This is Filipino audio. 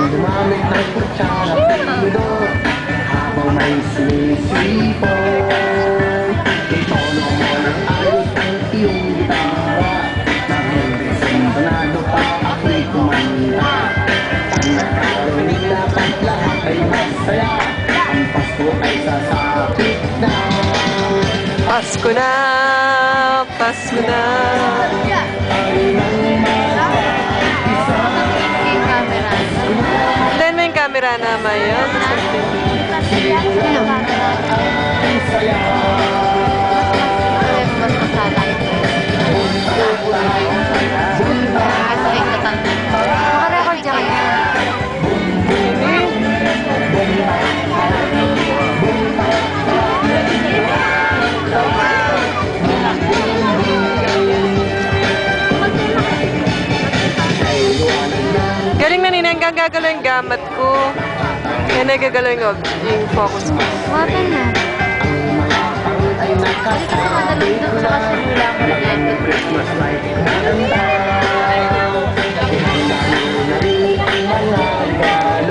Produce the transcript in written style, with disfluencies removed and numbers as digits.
Gumamit ng kutsara pinudot habang may sumisipon. Itono mo ng ayos ang iyong gitara nang hindi sintonado pa ako'y kumanta. Ang nagkarinig dapat lahat ay masaya. Ang Pasko ay sasapit na. Pasko na! Pasko na! Then may camera naman yun. Nakarecord siya kaya. Galing na nina, hanggang gagalaw yung gamat ko. Kaya nagagalaw yung focus ko. Wata na. Kasi madalagdag sa kasunula mo na yan.